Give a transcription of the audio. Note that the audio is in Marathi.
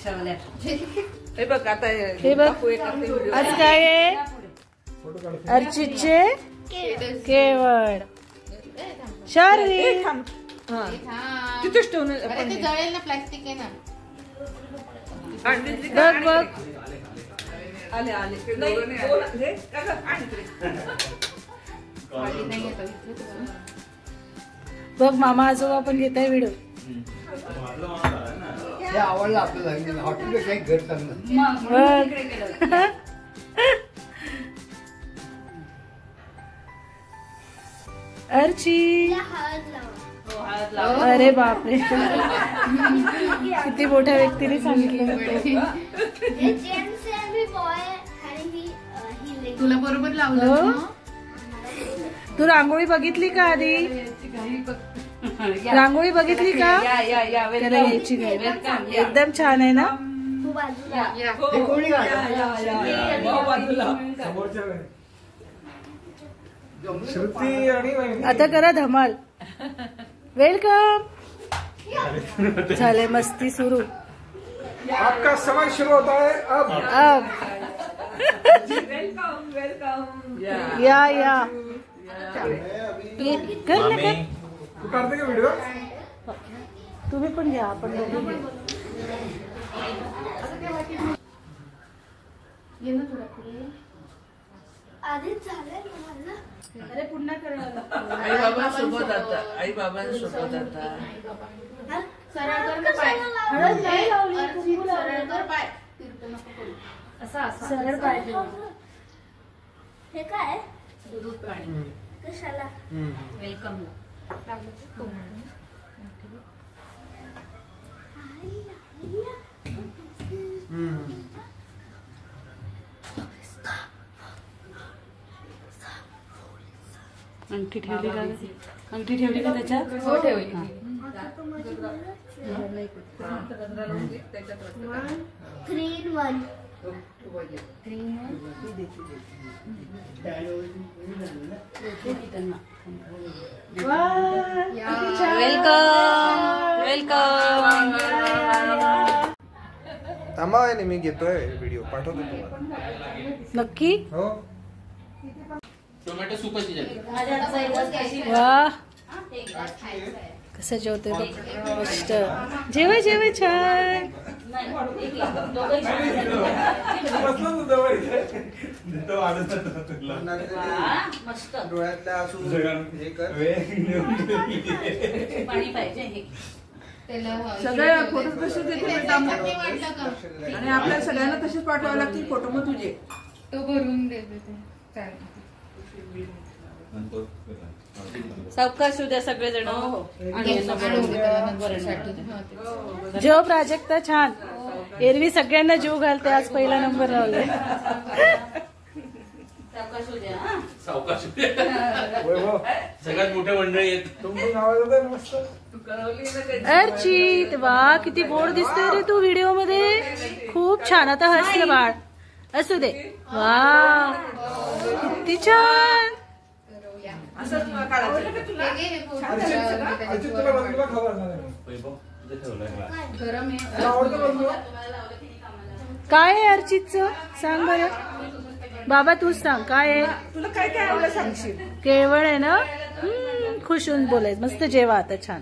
हे बघ आता हे बघ आज काय आहे अर्चितचे केवळ शार्वी तिथेच ठेवून जळेल ना प्लास्टिक आहे ना बघ बघ आले आले बघ मामा आजोबा पण घेत आहे व्हिडिओ आवडलं आपल्याला हॉटेल काही घर चांगलं अर्ची अरे बापरे किती मोठ्या व्यक्तीने सांगितलं तुला बरोबर लावलं तू रांगोळी बघितली का आधी रांगोळी बघितली का त्याला यायची एकदम छान आहे ना आता करा धमाल वेलकम झाले मस्ती सुरू आपका समय शुरू होता है अब या कर ना कर तू करते का व्हिडिओ तुम्ही पण घ्या आपण अरे पुन्हा करणार आई बाबांसोबत आता आई बाबांसोबत आता सरळ कर ना पाय हळद नाही लावली सरळ कर पाय तिरपं नको करू असा सरळ पाहिजे हे काय दूध पाणी कशाला वेलकम अंगठी ठेवली का अंगठी ठेवली का त्याच्यात हो ठेवली 3 in 1 वेलकम थांबा मी घेतोय व्हिडिओ पाठवतो तुम्हाला नक्की हो टोमॅटो सूपची झाली वा कसं जेवतोय बघ मस्त जेवा छान डोळ्यातल्या असू हे कर पाणी पाहिजे सगळ्या फोटो तसेच येतील आणि आपल्या सगळ्यांना तसेच पाठवावे लागतील फोटो मग तुझे तो भरून देते सावकाश उद्या सगळेजण जेव प्राजक्ता छान एरवी सगळ्यांना जीव घालते आज पहिला नंबर लावलाय सावकाश सगळ्यात मोठे मंडळी आहेत तुमचं नाव आहे मस्त अर्चित वा किती गोड दिसतोय रे तू व्हिडिओ मध्ये खूप छान आता हसलं बाळ असू दे वा किती छान काय आहे अर्चितचं सांग बरं बाबा तूच सांग काय आहे तुला काय काय आवडलं सांगशील केवळ आहे ना खुश होऊन बोलायचं मस्त जेवा आता छान